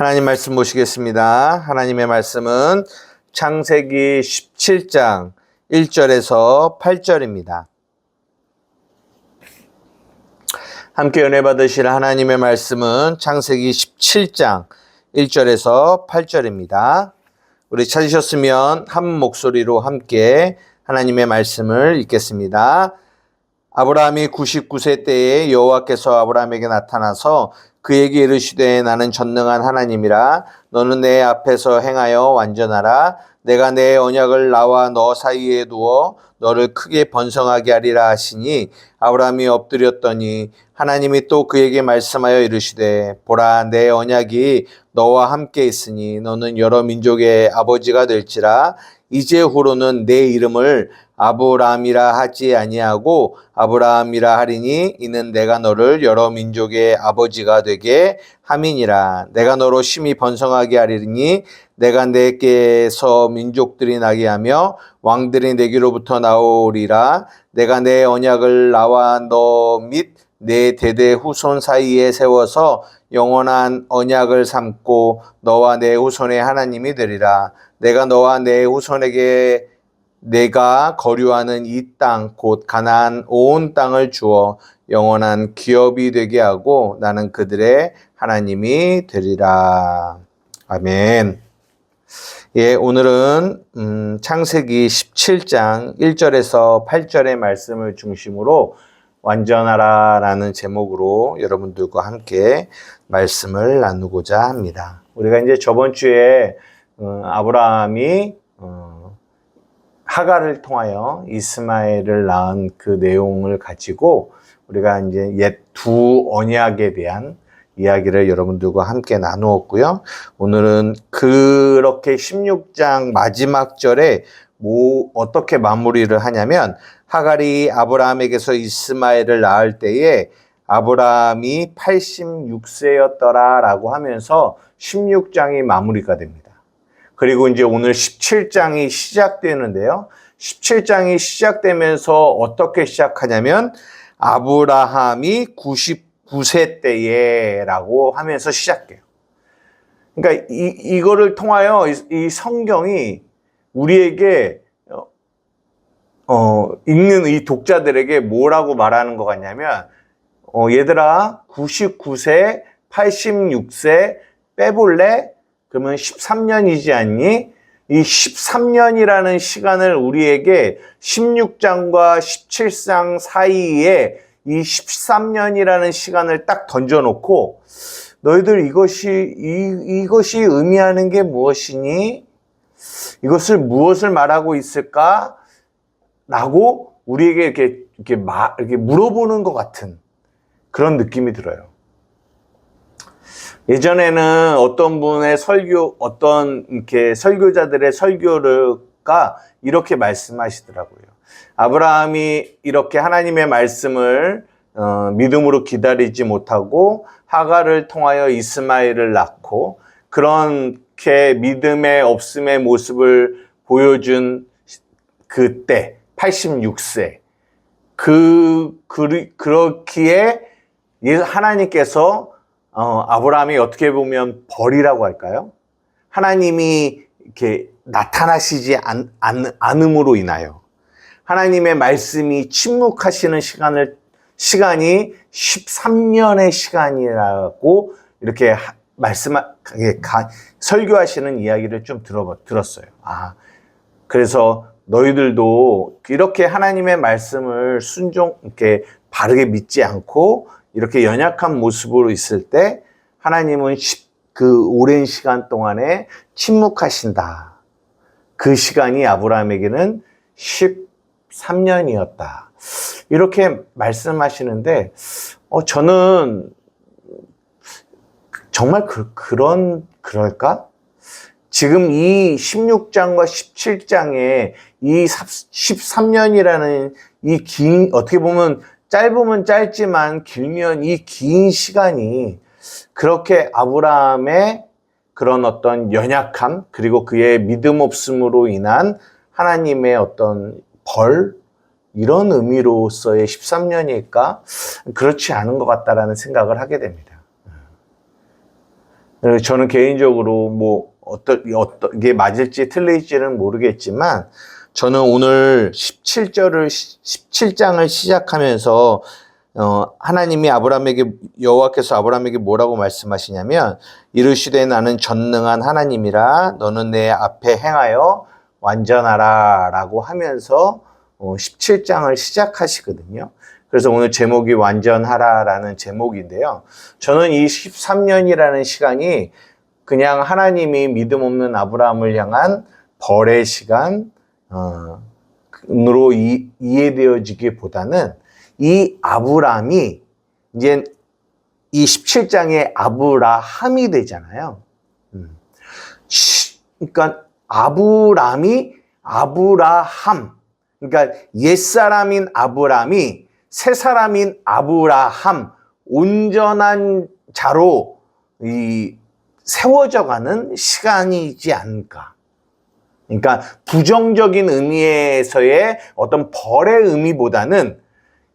하나님 말씀 보시겠습니다. 하나님의 말씀은 창세기 17장 1절에서 8절입니다. 함께 은혜 받으실 하나님의 말씀은 창세기 17장 1절에서 8절입니다. 우리 찾으셨으면 한 목소리로 함께 하나님의 말씀을 읽겠습니다. 아브라함이 99세 때에 여호와께서 아브라함에게 나타나서 그에게 이르시되 나는 전능한 하나님이라 너는 내 앞에서 행하여 완전하라. 내가 내 언약을 나와 너 사이에 두어 너를 크게 번성하게 하리라 하시니 아브라함이 엎드렸더니 하나님이 또 그에게 말씀하여 이르시되 보라 내 언약이 너와 함께 있으니 너는 여러 민족의 아버지가 될지라. 이제후로는 내 이름을 아브라함이라 하지 아니하고 아브라함이라 하리니 이는 내가 너를 여러 민족의 아버지가 되게 함이니라. 내가 너로 심히 번성하게 하리니 내가 내게서 민족들이 나게 하며 왕들이 내게로부터 나오리라. 내가 내 언약을 나와 너 및 내 대대 후손 사이에 세워서 영원한 언약을 삼고 너와 내 후손의 하나님이 되리라. 내가 너와 내 후손에게 내가 거류하는 이 땅 곧 가나안 온 땅을 주어 영원한 기업이 되게 하고 나는 그들의 하나님이 되리라. 아멘. 예, 오늘은 창세기 17장 1절에서 8절의 말씀을 중심으로 완전하라라는 제목으로 여러분들과 함께 말씀을 나누고자 합니다. 우리가 이제 저번 주에 아브라함이 하갈을 통하여 이스마엘을 낳은 그 내용을 가지고 우리가 이제 옛 두 언약에 대한 이야기를 여러분들과 함께 나누었고요. 오늘은 그렇게 16장 마지막 절에 어떻게 마무리를 하냐면 하갈이 아브라함에게서 이스마엘을 낳을 때에 아브라함이 86세였더라 라고 하면서 16장이 마무리가 됩니다. 그리고 이제 오늘 17장이 시작되는데요. 17장이 시작되면서 어떻게 시작하냐면 아브라함이 99세 때에 라고 하면서 시작돼요. 그러니까 이거를 통하여 이 성경이 우리에게 읽는 이 독자들에게 뭐라고 말하는 것 같냐면 얘들아 99세, 86세 빼볼래? 그러면 13년이지 않니? 이 13년이라는 시간을 우리에게 16장과 17장 사이에 이 13년이라는 시간을 딱 던져놓고 너희들 이것이 의미하는 게 무엇이니? 이것을 무엇을 말하고 있을까? 라고 우리에게 이렇게 물어보는 것 같은 그런 느낌이 들어요. 예전에는 어떤 이렇게 설교자들의 설교가 이렇게 말씀하시더라고요. 아브라함이 이렇게 하나님의 말씀을 믿음으로 기다리지 못하고 하갈을 통하여 이스마엘을 낳고 그렇게 믿음의 없음의 모습을 보여준 그때 86세 그렇기에 하나님께서 아브라함이 어떻게 보면 벌이라고 할까요? 하나님이 이렇게 나타나시지 않음으로 인하여 하나님의 말씀이 침묵하시는 시간이 13년의 시간이라고 이렇게 설교하시는 이야기를 좀 들었어요. 그래서 너희들도 이렇게 하나님의 말씀을 이렇게 바르게 믿지 않고 이렇게 연약한 모습으로 있을 때 하나님은 그 오랜 시간 동안에 침묵하신다. 그 시간이 아브라함에게는 13년이었다. 이렇게 말씀하시는데 저는 정말 그럴까? 지금 이 16장과 17장에 이 13년이라는 어떻게 보면 짧으면 짧지만 길면 이 긴 시간이 그렇게 아브라함의 그런 어떤 연약함 그리고 그의 믿음 없음으로 인한 하나님의 어떤 벌 이런 의미로서의 13년일까? 그렇지 않은 것 같다라는 생각을 하게 됩니다. 저는 개인적으로 뭐 이게 맞을지 틀릴지는 모르겠지만 저는 오늘 17장을 시작하면서 하나님이 여호와께서 아브라함에게 뭐라고 말씀하시냐면 이르시되 나는 전능한 하나님이라 너는 내 앞에 행하여 완전하라 라고 하면서 17장을 시작하시거든요. 그래서 오늘 제목이 완전하라라는 제목인데요. 저는 이 13년이라는 시간이 그냥 하나님이 믿음 없는 아브라함을 향한 벌의 시간, 으로 이해되어지기보다는 이 아브라함이 이제 이 17장의 아브라함이 되잖아요. 그러니까 아브라함, 그러니까 옛사람인 아브라함이 새사람인 아브라함, 온전한 자로 세워져가는 시간이지 않을까. 그러니까 부정적인 의미에서의 어떤 벌의 의미보다는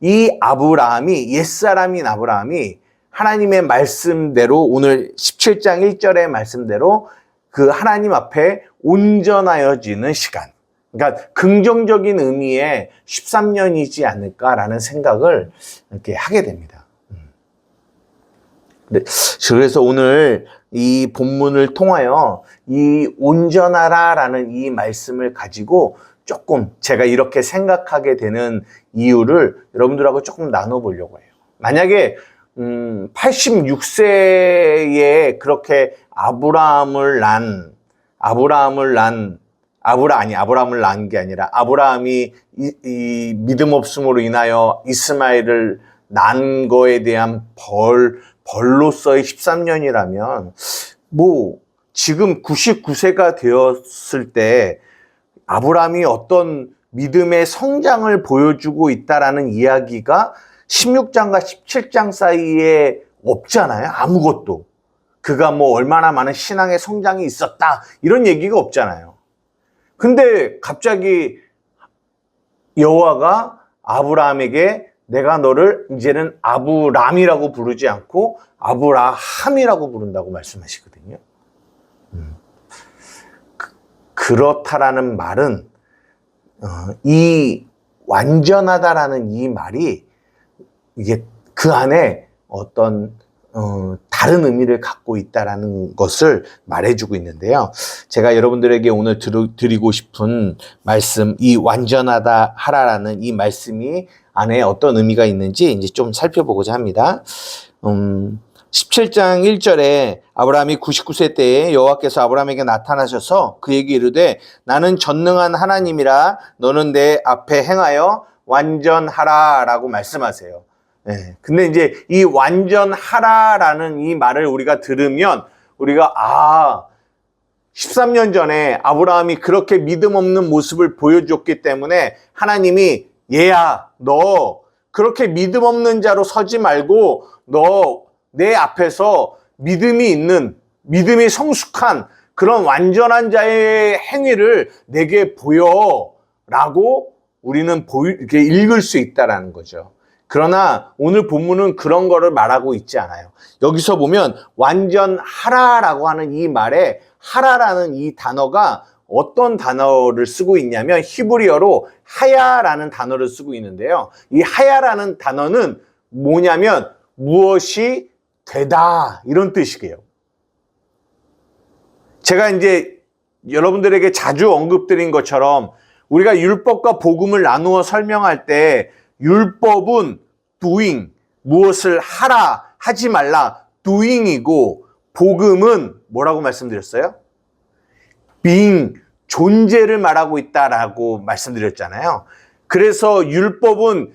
이 아브라함이, 옛사람인 아브라함이 하나님의 말씀대로 오늘 17장 1절의 말씀대로 그 하나님 앞에 온전하여지는 시간. 그러니까 긍정적인 의미의 13년이지 않을까라는 생각을 이렇게 하게 됩니다. 그래서 오늘 이 본문을 통하여 이 온전하라라는 이 말씀을 가지고 조금 제가 이렇게 생각하게 되는 이유를 여러분들하고 조금 나눠보려고 해요. 만약에 86세에 그렇게 아브라함을 낳은 게 아니라 아브라함이 이 믿음 없음으로 인하여 이스마엘을 낳은 거에 대한 벌로서의 13년이라면 뭐 지금 99세가 되었을 때 아브라함이 어떤 믿음의 성장을 보여주고 있다라는 이야기가 16장과 17장 사이에 없잖아요. 아무것도. 그가 뭐 얼마나 많은 신앙의 성장이 있었다 이런 얘기가 없잖아요. 근데 갑자기 여호와가 아브라함에게 내가 너를 이제는 아브람이라고 부르지 않고 아브라함이라고 부른다고 말씀하시거든요. 그렇다라는 말은 이 완전하다라는 이 말이 이게 그 안에 어떤 다른 의미를 갖고 있다라는 것을 말해주고 있는데요. 제가 여러분들에게 오늘 드리고 싶은 말씀, 이 완전하다 하라라는 이 말씀이 안에 어떤 의미가 있는지 이제 좀 살펴보고자 합니다. 17장 1절에 아브라함이 99세 때에 여호와께서 아브라함에게 나타나셔서 그에게 이르되 나는 전능한 하나님이라 너는 내 앞에 행하여 완전하라 라고 말씀하세요. 네. 근데 이제 이 완전하라라는 이 말을 우리가 들으면 우리가 13년 전에 아브라함이 그렇게 믿음 없는 모습을 보여줬기 때문에 하나님이 얘야 너 그렇게 믿음 없는 자로 서지 말고 너 내 앞에서 믿음이 성숙한 그런 완전한 자의 행위를 내게 보여라고 우리는 이렇게 읽을 수 있다라는 거죠. 그러나 오늘 본문은 그런 거를 말하고 있지 않아요. 여기서 보면 완전하라라고 하는 이 말에 하라라는 이 단어가 어떤 단어를 쓰고 있냐면 히브리어로 하야라는 단어를 쓰고 있는데요. 이 하야라는 단어는 뭐냐면 무엇이 되다 이런 뜻이에요. 제가 이제 여러분들에게 자주 언급드린 것처럼 우리가 율법과 복음을 나누어 설명할 때 율법은 doing, 무엇을 하라, 하지 말라, doing이고 복음은 뭐라고 말씀드렸어요? being, 존재를 말하고 있다라고 말씀드렸잖아요. 그래서 율법은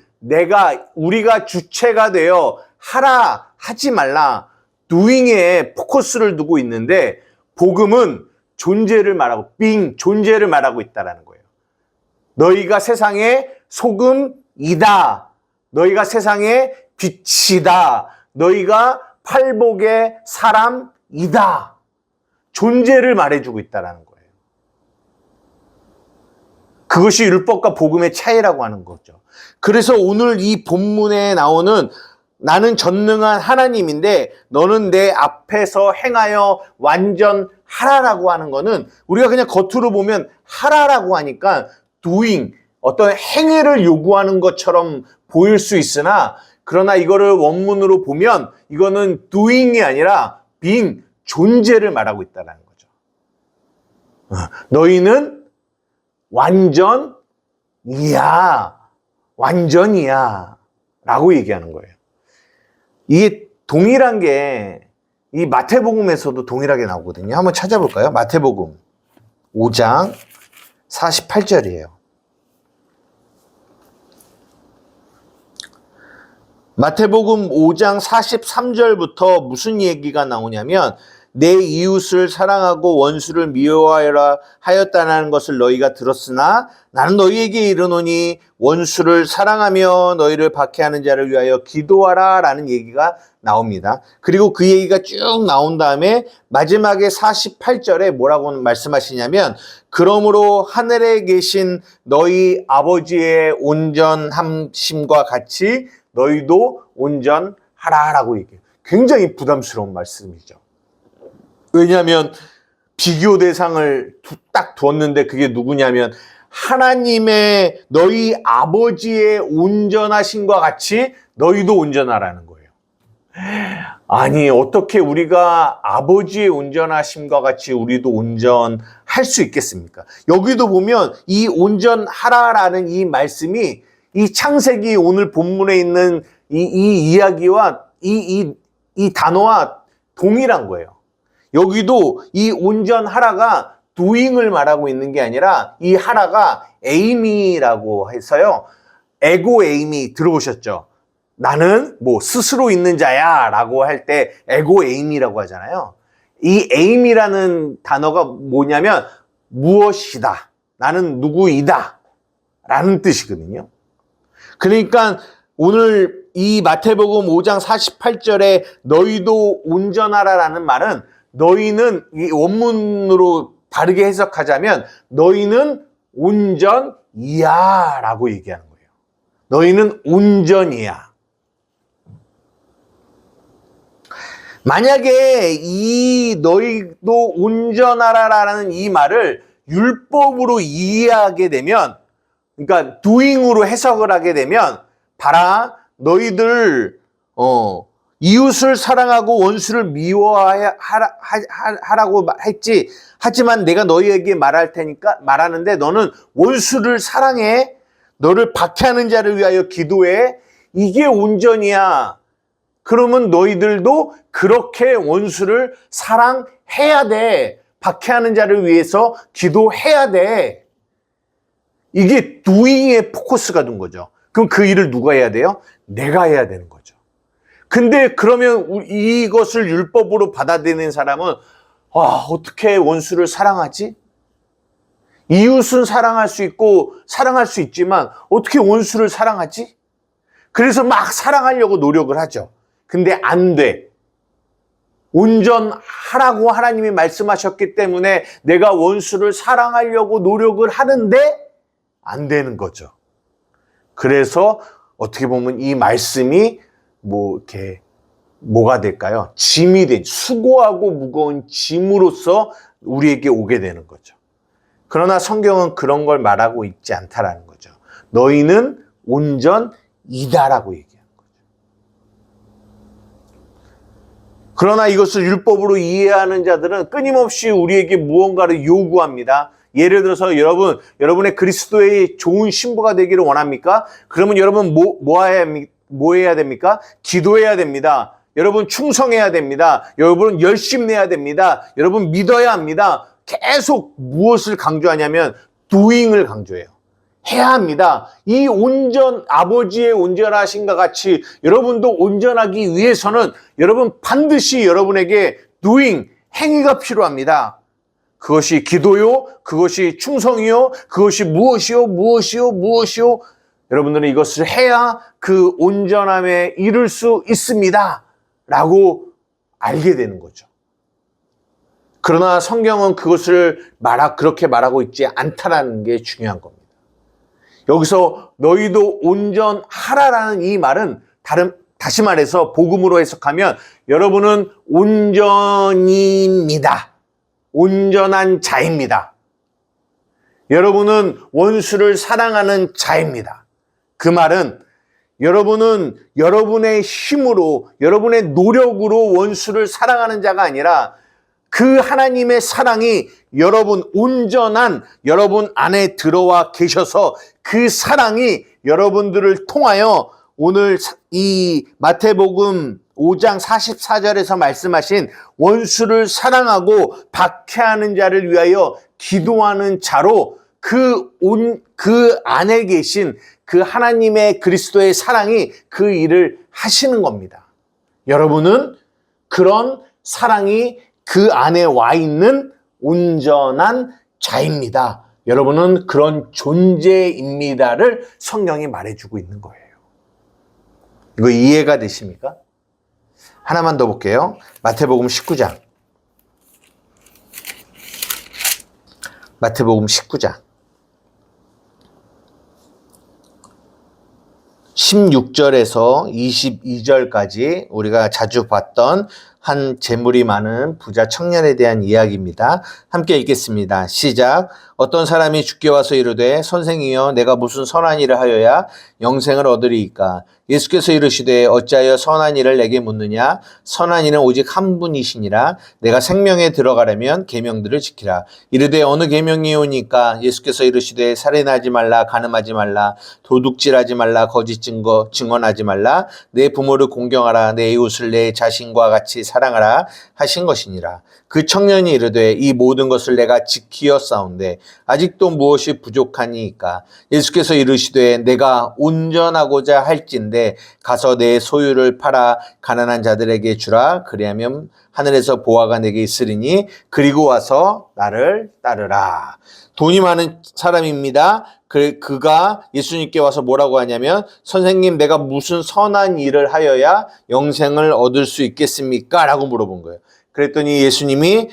우리가 주체가 되어 하라, 하지 말라, doing에 포커스를 두고 있는데 복음은 존재를 말하고 being, 존재를 말하고 있다라는 거예요. 너희가 세상의 소금이다. 너희가 세상의 빛이다. 너희가 팔복의 사람이다. 존재를 말해주고 있다라는 거예요. 그것이 율법과 복음의 차이라고 하는 거죠. 그래서 오늘 이 본문에 나오는 나는 전능한 하나님인데 너는 내 앞에서 행하여 완전하라라고 하는 거는 우리가 그냥 겉으로 보면 하라라고 하니까 doing, 어떤 행위를 요구하는 것처럼 보일 수 있으나 그러나 이거를 원문으로 보면 이거는 doing이 아니라 being, 존재를 말하고 있다는 거죠. 너희는 완전이야. 완전이야. 라고 얘기하는 거예요. 이게 동일한 게 이 마태복음에서도 동일하게 나오거든요. 한번 찾아볼까요? 마태복음 5장 48절이에요. 마태복음 5장 43절부터 무슨 얘기가 나오냐면 내 이웃을 사랑하고 원수를 미워하여라 하였다는 것을 너희가 들었으나 나는 너희에게 이르노니 원수를 사랑하며 너희를 박해하는 자를 위하여 기도하라 라는 얘기가 나옵니다. 그리고 그 얘기가 쭉 나온 다음에 마지막에 48절에 뭐라고 말씀하시냐면 그러므로 하늘에 계신 너희 아버지의 온전함심과 같이 너희도 온전하라라고 얘기해요. 굉장히 부담스러운 말씀이죠. 왜냐하면 비교 대상을 딱 두었는데 그게 누구냐면 하나님의 너희 아버지의 온전하심과 같이 너희도 온전하라는 거예요. 아니 어떻게 우리가 아버지의 온전하심과 같이 우리도 온전할 수 있겠습니까? 여기도 보면 이 온전하라라는 이 말씀이 이 창세기 오늘 본문에 있는 이 이야기와 이 단어와 동일한 거예요. 여기도 이 온전하라가 doing을 말하고 있는 게 아니라 이 하라가 aim이라고 해서요. 에고 에임이 들어보셨죠? 나는 뭐 스스로 있는 자야 라고 할 때 에고 에임이라고 하잖아요. 이 aim이라는 단어가 뭐냐면 무엇이다. 나는 누구이다. 라는 뜻이거든요. 그러니까 오늘 이 마태복음 5장 48절에 너희도 온전하라라는 말은 너희는 이 원문으로 다르게 해석하자면 너희는 온전이야 라고 얘기하는 거예요. 너희는 온전이야. 만약에 이 너희도 온전하라라는 이 말을 율법으로 이해하게 되면 그러니까 doing으로 해석을 하게 되면 봐라 너희들 이웃을 사랑하고 원수를 미워하라고 했지. 하지만 내가 너희에게 말할 테니까 말하는데 너는 원수를 사랑해. 너를 박해하는 자를 위하여 기도해. 이게 온전이야. 그러면 너희들도 그렇게 원수를 사랑해야 돼. 박해하는 자를 위해서 기도해야 돼. 이게 doing에 포커스가 둔 거죠. 그럼 그 일을 누가 해야 돼요? 내가 해야 되는 거죠. 근데 그러면 이것을 율법으로 받아들이는 사람은 어떻게 원수를 사랑하지? 이웃은 사랑할 수 있고 사랑할 수 있지만 어떻게 원수를 사랑하지? 그래서 막 사랑하려고 노력을 하죠. 근데 안 돼. 온전하라고 하나님이 말씀하셨기 때문에 내가 원수를 사랑하려고 노력을 하는데 안 되는 거죠. 그래서 어떻게 보면 이 말씀이 뭐가 될까요? 짐이 된, 수고하고 무거운 짐으로써 우리에게 오게 되는 거죠. 그러나 성경은 그런 걸 말하고 있지 않다라는 거죠. 너희는 온전이다라고 얘기하는 거죠. 그러나 이것을 율법으로 이해하는 자들은 끊임없이 우리에게 무언가를 요구합니다. 예를 들어서 여러분의 그리스도의 좋은 신부가 되기를 원합니까? 그러면 여러분 뭐 해야 됩니까? 기도해야 됩니다. 여러분 충성해야 됩니다. 여러분 열심 내야 됩니다. 여러분 믿어야 합니다. 계속 무엇을 강조하냐면 doing을 강조해요. 해야 합니다. 이 아버지의 온전하심과 같이 여러분도 온전하기 위해서는 여러분 반드시 여러분에게 doing, 행위가 필요합니다. 그것이 기도요, 그것이 충성이요, 그것이 무엇이요. 여러분들은 이것을 해야 그 온전함에 이를 수 있습니다. 라고 알게 되는 거죠. 그러나 성경은 그것을 그렇게 말하고 있지 않다라는 게 중요한 겁니다. 여기서 너희도 온전하라라는 이 말은 다시 말해서 복음으로 해석하면 여러분은 온전입니다. 온전한 자입니다. 여러분은 원수를 사랑하는 자입니다. 그 말은 여러분은 여러분의 힘으로, 여러분의 노력으로 원수를 사랑하는 자가 아니라 그 하나님의 사랑이 여러분 온전한 여러분 안에 들어와 계셔서 그 사랑이 여러분들을 통하여 오늘 이 마태복음 5장 44절에서 말씀하신 원수를 사랑하고 박해하는 자를 위하여 기도하는 자로 그 안에 계신 그 하나님의 그리스도의 사랑이 그 일을 하시는 겁니다. 여러분은 그런 사랑이 그 안에 와 있는 온전한 자입니다. 여러분은 그런 존재입니다를 성경이 말해주고 있는 거예요. 이거 이해가 되십니까? 하나만 더 볼게요. 마태복음 19장. 마태복음 19장. 16절에서 22절까지 우리가 자주 봤던 한 재물이 많은 부자 청년에 대한 이야기입니다. 함께 읽겠습니다. 시작. 어떤 사람이 주께 와서 이르되 선생이여 내가 무슨 선한 일을 하여야 영생을 얻으리이까? 예수께서 이르시되 어찌하여 선한 일을 내게 묻느냐? 선한 이는 오직 한 분이시니라. 내가 생명에 들어가려면 계명들을 지키라. 이르되 어느 계명이오니까? 예수께서 이르시되 살인하지 말라, 간음하지 말라, 도둑질하지 말라, 거짓 증언하지 말라, 내 부모를 공경하라, 내 이웃을 내 자신과 같이 사랑하라 하신 것이니라. 그 청년이 이르되 이 모든 것을 내가 지키었사온데 아직도 무엇이 부족하니이까? 예수께서 이르시되 내가 온전하고자 할진대 가서 내 소유를 팔아 가난한 자들에게 주라. 그리하면 하늘에서 보화가 내게 있으리니 그리고 와서 나를 따르라. 돈이 많은 사람입니다. 그가 예수님께 와서 뭐라고 하냐면 선생님 내가 무슨 선한 일을 하여야 영생을 얻을 수 있겠습니까? 라고 물어본 거예요. 그랬더니 예수님이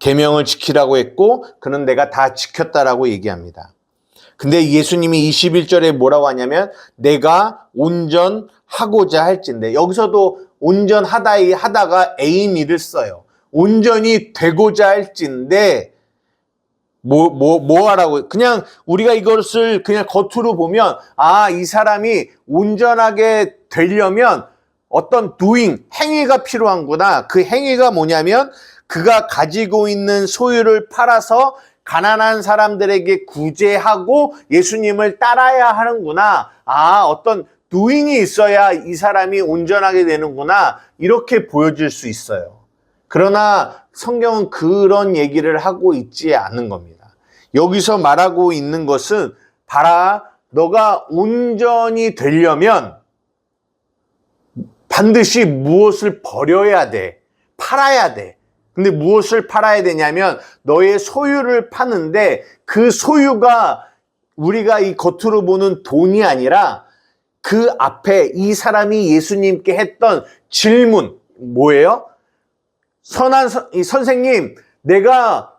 계명을 지키라고 했고 그는 내가 다 지켰다라고 얘기합니다. 근데 예수님이 21절에 뭐라고 하냐면 내가 온전하고자 할진대, 여기서도 하다가 에이미를 써요. 온전히 되고자 할진대 뭐 하라고. 그냥 우리가 이것을 그냥 겉으로 보면 이 사람이 온전하게 되려면 어떤 행위가 필요한구나. 그 행위가 뭐냐면 그가 가지고 있는 소유를 팔아서 가난한 사람들에게 구제하고 예수님을 따라야 하는구나. 어떤 doing이 있어야 이 사람이 온전하게 되는구나. 이렇게 보여줄 수 있어요. 그러나 성경은 그런 얘기를 하고 있지 않은 겁니다. 여기서 말하고 있는 것은 봐라, 너가 온전히 되려면 반드시 무엇을 버려야 돼. 팔아야 돼. 근데 무엇을 팔아야 되냐면 너의 소유를 파는데 그 소유가 우리가 이 겉으로 보는 돈이 아니라 그 앞에 이 사람이 예수님께 했던 질문 뭐예요? 선생님, 내가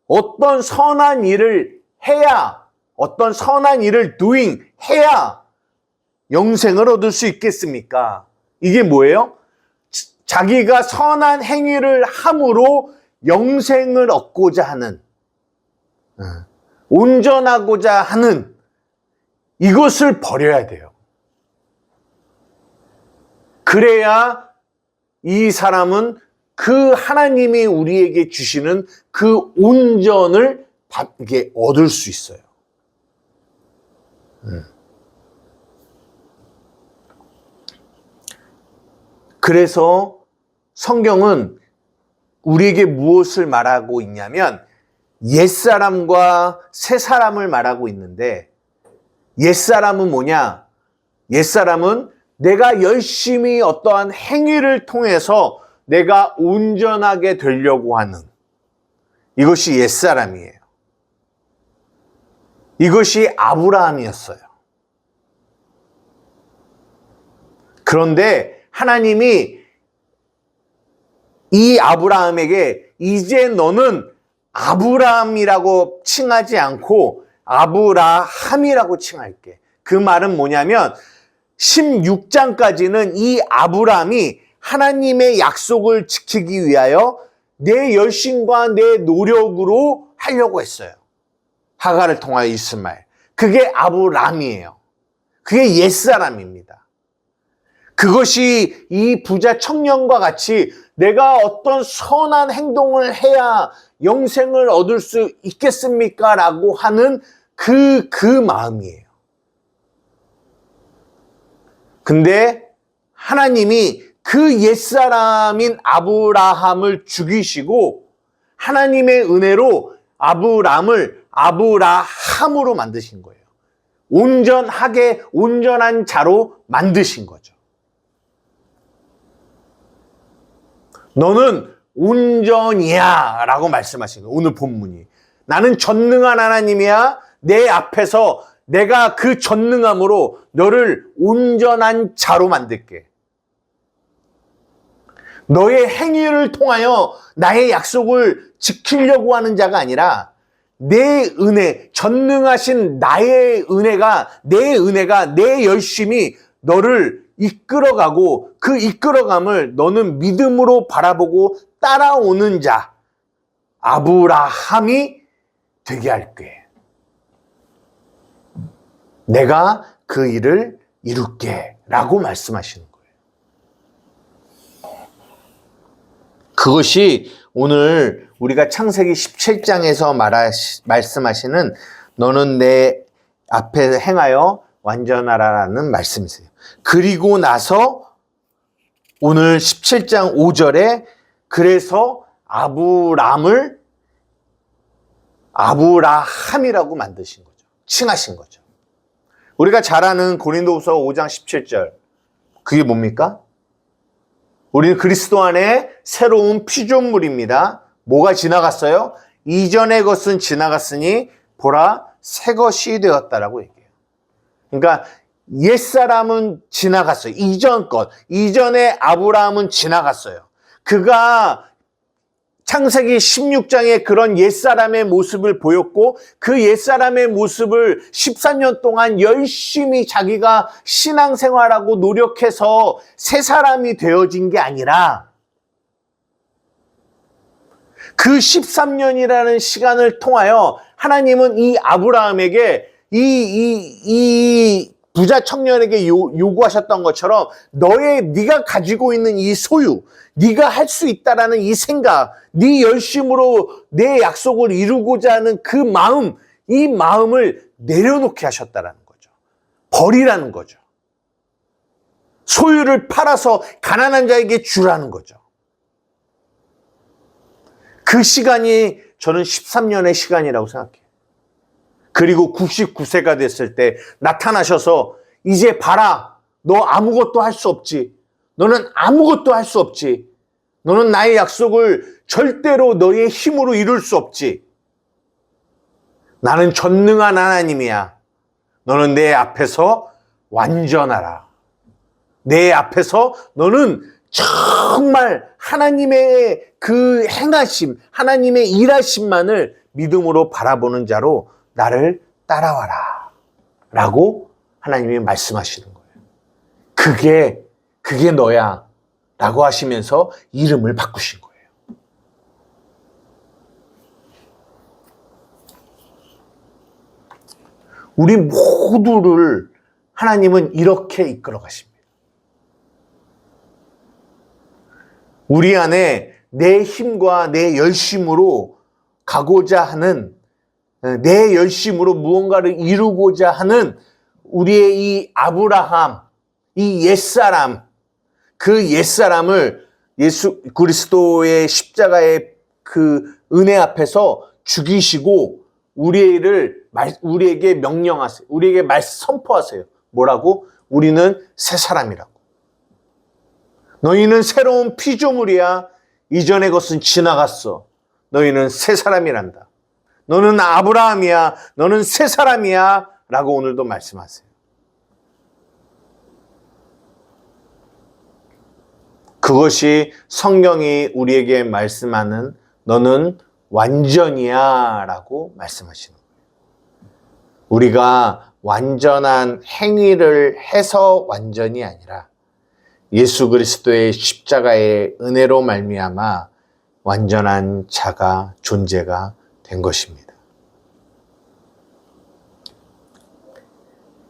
어떤 선한 일을 해야, 어떤 선한 일을 해야 영생을 얻을 수 있겠습니까? 이게 뭐예요? 자기가 선한 행위를 함으로 영생을 얻고자 하는, 온전하고자 하는 이것을 버려야 돼요. 그래야 이 사람은 그 하나님이 우리에게 주시는 그 온전을 얻을 수 있어요. 그래서 성경은 우리에게 무엇을 말하고 있냐면 옛사람과 새사람을 말하고 있는데, 옛사람은 뭐냐? 옛사람은 내가 열심히 어떠한 행위를 통해서 내가 온전하게 되려고 하는, 이것이 옛사람이에요. 이것이 아브라함이었어요. 그런데 하나님이 이 아브라함에게 이제 너는 아브라함이라고 칭하지 않고 아브라함이라고 칭할게. 그 말은 뭐냐면 16장까지는 이 아브라함이 하나님의 약속을 지키기 위하여 내 열심과 내 노력으로 하려고 했어요. 하갈을 통하여 이스마엘. 그게 아브라함이에요. 그게 옛사람입니다. 그것이 이 부자 청년과 같이 내가 어떤 선한 행동을 해야 영생을 얻을 수 있겠습니까? 라고 하는 그 마음이에요. 근데 하나님이 그 옛사람인 아브라함을 죽이시고 하나님의 은혜로 아브라함을 아브라함으로 만드신 거예요. 온전한 자로 만드신 거죠. 너는 온전이야 라고 말씀하신 거예요. 오늘 본문이. 나는 전능한 하나님이야. 내 앞에서 내가 그 전능함으로 너를 온전한 자로 만들게. 너의 행위를 통하여 나의 약속을 지키려고 하는 자가 아니라 내 은혜, 전능하신 나의 은혜가, 내 열심이 너를 이끌어가고 그 이끌어감을 너는 믿음으로 바라보고 따라오는 자, 아브라함이 되게 할게. 내가 그 일을 이룰게 라고 말씀하시는 거예요. 그것이 오늘 우리가 창세기 17장에서 말씀하시는 너는 내 앞에 행하여 완전하라라는 말씀이세요. 그리고 나서 오늘 17장 5절에 그래서 아브람을 아브라함이라고 만드신 거죠. 칭하신 거죠. 우리가 잘 아는 고린도후서 5장 17절 그게 뭡니까? 우리는 그리스도 안에 새로운 피조물입니다. 뭐가 지나갔어요? 이전의 것은 지나갔으니 보라 새 것이 되었다라고 얘기해요. 그러니까 옛사람은 지나갔어요. 이전 것. 이전의 아브라함은 지나갔어요. 그가 창세기 16장에 그런 옛사람의 모습을 보였고 그 옛사람의 모습을 14년 동안 열심히 자기가 신앙생활하고 노력해서 새 사람이 되어진 게 아니라 그 13년이라는 시간을 통하여 하나님은 이 아브라함에게 이 부자 청년에게 요구하셨던 것처럼 네가 가지고 있는 이 소유, 네가 할 수 있다라는 이 생각, 네 열심으로 내 약속을 이루고자 하는 그 마음, 이 마음을 내려놓게 하셨다라는 거죠. 버리라는 거죠. 소유를 팔아서 가난한 자에게 주라는 거죠. 그 시간이 저는 13년의 시간이라고 생각해요. 그리고 99세가 됐을 때 나타나셔서 이제 봐라. 너 아무것도 할 수 없지. 너는 아무것도 할 수 없지. 너는 나의 약속을 절대로 너의 힘으로 이룰 수 없지. 나는 전능한 하나님이야. 너는 내 앞에서 완전하라. 내 앞에서 너는 정말 하나님의 그 행하심, 하나님의 일하심만을 믿음으로 바라보는 자로 나를 따라와라 라고 하나님이 말씀하시는 거예요. 그게 너야 라고 하시면서 이름을 바꾸신 거예요. 우리 모두를 하나님은 이렇게 이끌어 가십니다. 우리 안에 내 힘과 내 열심으로 가고자 하는, 내 열심으로 무언가를 이루고자 하는 우리의 이 아브라함, 이 옛사람, 그 옛사람을 예수 그리스도의 십자가의 그 은혜 앞에서 죽이시고 우리에게 명령하세요. 우리에게 선포하세요. 뭐라고? 우리는 새 사람이라고. 너희는 새로운 피조물이야. 이전의 것은 지나갔어. 너희는 새 사람이란다. 너는 아브라함이야. 너는 새 사람이야. 라고 오늘도 말씀하세요. 그것이 성경이 우리에게 말씀하는 너는 완전이야 라고 말씀하시는 거예요. 우리가 완전한 행위를 해서 완전이 아니라 예수 그리스도의 십자가의 은혜로 말미암아 완전한 자가, 존재가 된 것입니다.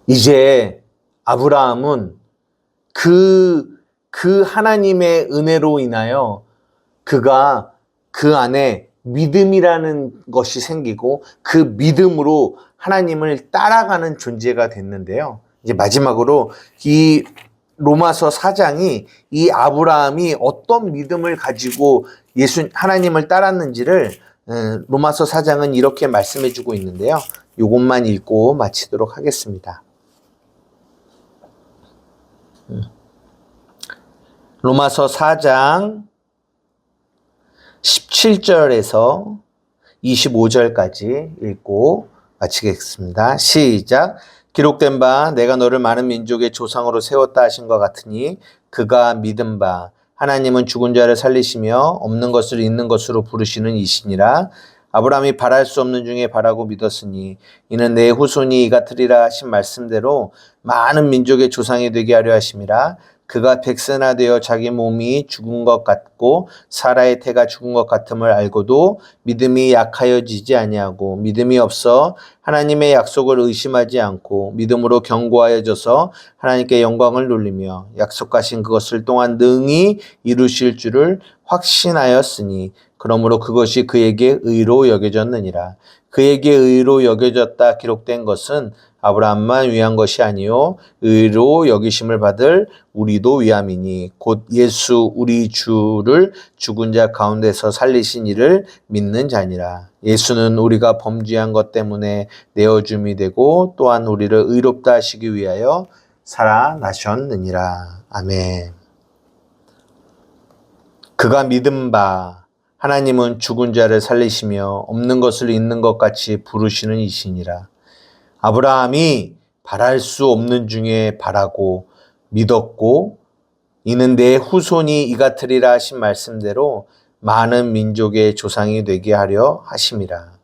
이제 아브라함은 그 하나님의 은혜로 인하여 그가 그 안에 믿음이라는 것이 생기고 그 믿음으로 하나님을 따라가는 존재가 됐는데요. 이제 마지막으로 이 로마서 4장이 이 아브라함이 어떤 믿음을 가지고 하나님을 따랐는지를 로마서 4장은 이렇게 말씀해 주고 있는데요. 이것만 읽고 마치도록 하겠습니다. 로마서 4장 17절에서 25절까지 읽고 마치겠습니다. 시작. 기록된 바 내가 너를 많은 민족의 조상으로 세웠다 하신 것 같으니 그가 믿은 바 하나님은 죽은 자를 살리시며 없는 것을 있는 것으로 부르시는 이시니라. 아브라함이 바랄 수 없는 중에 바라고 믿었으니 이는 내 후손이 이 같으리라 하신 말씀대로 많은 민족의 조상이 되게 하려 하심이라. 그가 백세나되어 자기 몸이 죽은 것 같고 사라의 태가 죽은 것 같음을 알고도 믿음이 약하여지지 아니하고 믿음이 없어 하나님의 약속을 의심하지 않고 믿음으로 견고하여져서 하나님께 영광을 돌리며 약속하신 그것을 또한 능히 이루실 줄을 확신하였으니 그러므로 그것이 그에게 의로 여겨졌느니라. 그에게 의로 여겨졌다 기록된 것은 아브라함만 위한 것이 아니요 의로 여기심을 받을 우리도 위함이니 곧 예수 우리 주를 죽은 자 가운데서 살리신 이를 믿는 자니라. 예수는 우리가 범죄한 것 때문에 내어줌이 되고 또한 우리를 의롭다 하시기 위하여 살아나셨느니라. 아멘. 그가 믿은 바 하나님은 죽은 자를 살리시며 없는 것을 있는 것 같이 부르시는 이시니라. 아브라함이 바랄 수 없는 중에 바라고 믿었고 이는 내 후손이 이 같으리라 하신 말씀대로 많은 민족의 조상이 되게 하려 하심이라.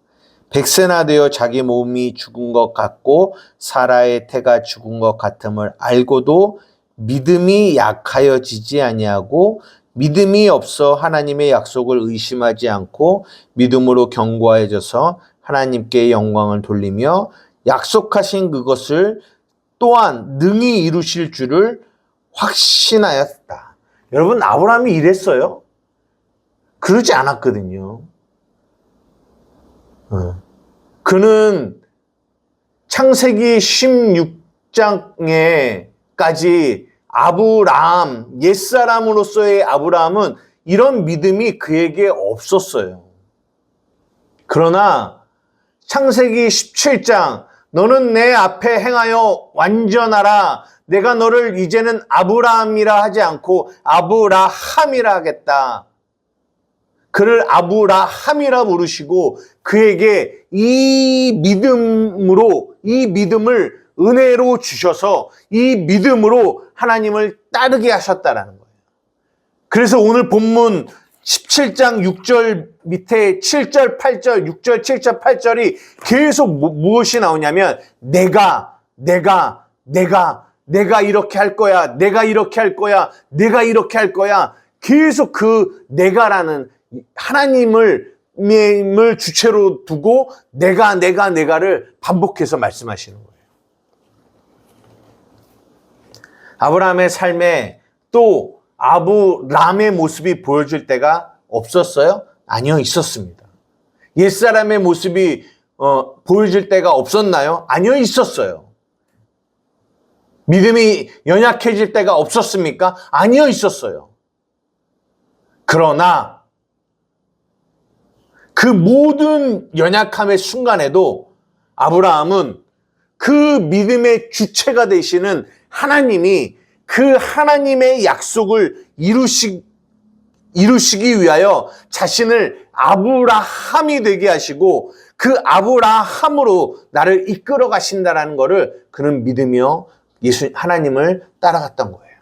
백세나 되어 자기 몸이 죽은 것 같고 사라의 태가 죽은 것 같음을 알고도 믿음이 약하여지지 아니하고 믿음이 없어 하나님의 약속을 의심하지 않고 믿음으로 견고해져서 하나님께 영광을 돌리며 약속하신 그것을 또한 능히 이루실 줄을 확신하였다. 여러분, 아브라함이 이랬어요? 그러지 않았거든요. 그는 창세기 16장에까지 아브라함, 옛사람으로서의 아브라함은 이런 믿음이 그에게 없었어요. 그러나 창세기 17장 너는 내 앞에 행하여 완전하라. 내가 너를 이제는 아브라함이라 하지 않고 아브라함이라 하겠다. 그를 아브라함이라 부르시고 그에게 이 믿음을 은혜로 주셔서 이 믿음으로 하나님을 따르게 하셨다라는 거예요. 그래서 오늘 본문 17장 6절 밑에 7절, 8절, 6절, 7절, 8절이 계속 무엇이 나오냐면 내가 이렇게 할 거야. 내가 이렇게 할 거야. 내가 이렇게 할 거야. 계속 그 내가라는 하나님을 주체로 두고 내가를 반복해서 말씀하시는 거예요. 아브라함의 삶에 또 아브람의 모습이 보여줄 때가 없었어요? 아니요, 있었습니다. 옛사람의 모습이 보여줄 때가 없었나요? 아니요, 있었어요. 믿음이 연약해질 때가 없었습니까? 아니요, 있었어요. 그러나 그 모든 연약함의 순간에도 아브라함은 그 믿음의 주체가 되시는 하나님이 그 하나님의 약속을 이루시기 위하여 자신을 아브라함이 되게 하시고 그 아브라함으로 나를 이끌어 가신다라는 것을 그는 믿으며 하나님을 따라갔던 거예요.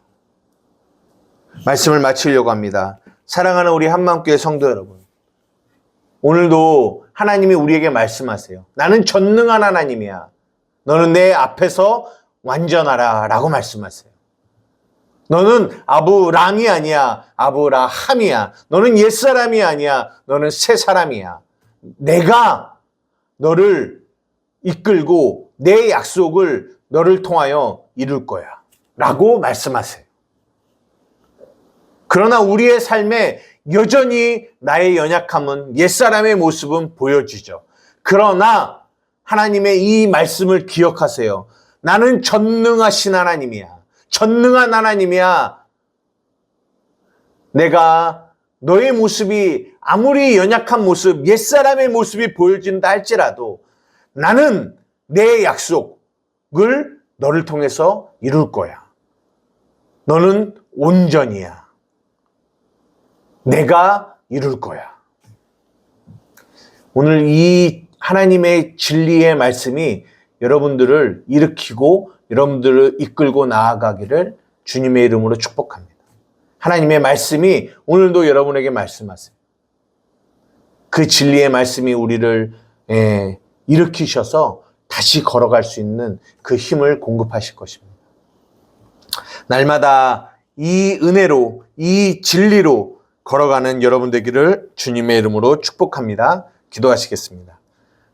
말씀을 마치려고 합니다. 사랑하는 우리 한마음교회 성도 여러분, 오늘도 하나님이 우리에게 말씀하세요. 나는 전능한 하나님이야. 너는 내 앞에서 완전하라 라고 말씀하세요. 너는 아브람이 아니야. 아브라함이야. 너는 옛사람이 아니야. 너는 새사람이야. 내가 너를 이끌고 내 약속을 너를 통하여 이룰 거야 라고 말씀하세요. 그러나 우리의 삶에 여전히 나의 연약함은 옛사람의 모습은 보여지죠. 그러나 하나님의 이 말씀을 기억하세요. 나는 전능하신 하나님이야. 전능한 하나님이야. 내가 너의 모습이 아무리 연약한 모습, 옛사람의 모습이 보여진다 할지라도 나는 내 약속을 너를 통해서 이룰 거야. 너는 온전이야. 내가 이룰 거야. 오늘 이 하나님의 진리의 말씀이 여러분들을 일으키고 여러분들을 이끌고 나아가기를 주님의 이름으로 축복합니다. 하나님의 말씀이 오늘도 여러분에게 말씀하세요. 그 진리의 말씀이 우리를 일으키셔서 다시 걸어갈 수 있는 그 힘을 공급하실 것입니다. 날마다 이 은혜로, 이 진리로 걸어가는 여러분 되기를 주님의 이름으로 축복합니다. 기도하시겠습니다.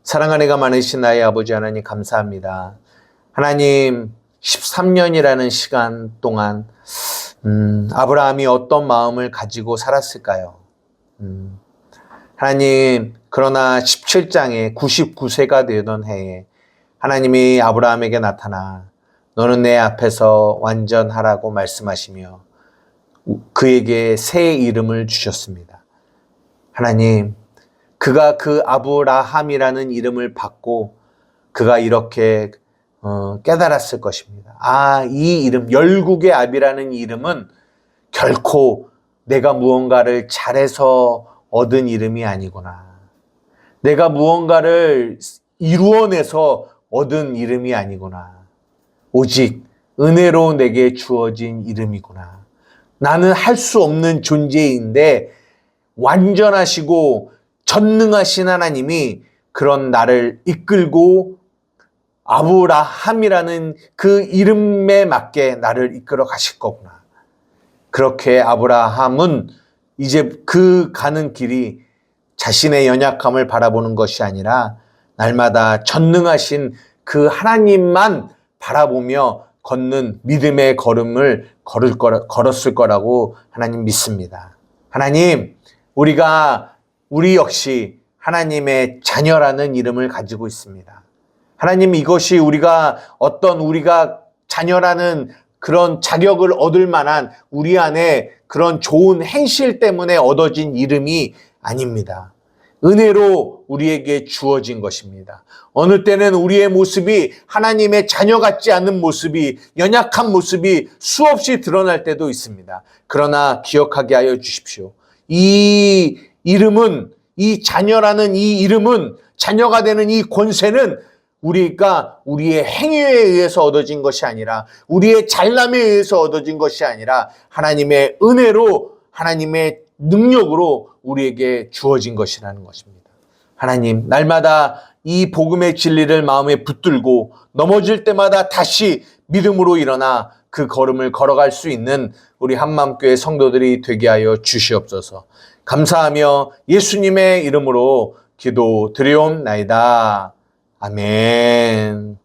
사랑하는 애가 많으신 나의 아버지 하나님 감사합니다. 하나님 13년이라는 시간 동안 아브라함이 어떤 마음을 가지고 살았을까요? 하나님 그러나 17장에 99세가 되던 해에 하나님이 아브라함에게 나타나 너는 내 앞에서 완전하라고 말씀하시며 그에게 새 이름을 주셨습니다. 하나님 그가 그 아브라함이라는 이름을 받고 그가 이렇게 깨달았을 것입니다. 이 이름, 열국의 압이라는 이름은 결코 내가 무언가를 잘해서 얻은 이름이 아니구나. 내가 무언가를 이루어내서 얻은 이름이 아니구나. 오직 은혜로 내게 주어진 이름이구나. 나는 할 수 없는 존재인데 완전하시고 전능하신 하나님이 그런 나를 이끌고 아브라함이라는 그 이름에 맞게 나를 이끌어 가실 거구나. 그렇게 아브라함은 이제 그 가는 길이 자신의 연약함을 바라보는 것이 아니라 날마다 전능하신 그 하나님만 바라보며 걷는 믿음의 걸음을 걸었을 거라고 하나님 믿습니다. 하나님, 우리 역시 하나님의 자녀라는 이름을 가지고 있습니다. 하나님 이것이 우리가 자녀라는 그런 자격을 얻을 만한 우리 안에 그런 좋은 행실 때문에 얻어진 이름이 아닙니다. 은혜로 우리에게 주어진 것입니다. 어느 때는 우리의 모습이 하나님의 자녀 같지 않은 모습이, 연약한 모습이 수없이 드러날 때도 있습니다. 그러나 기억하게 하여 주십시오. 이 이름은, 이 자녀라는 이 이름은, 자녀가 되는 이 권세는 우리가 우리의 행위에 의해서 얻어진 것이 아니라, 우리의 잘남에 의해서 얻어진 것이 아니라 하나님의 은혜로, 하나님의 능력으로 우리에게 주어진 것이라는 것입니다. 하나님, 날마다 이 복음의 진리를 마음에 붙들고 넘어질 때마다 다시 믿음으로 일어나 그 걸음을 걸어갈 수 있는 우리 한마음교회 성도들이 되게 하여 주시옵소서. 감사하며 예수님의 이름으로 기도드리옵나이다. 아멘.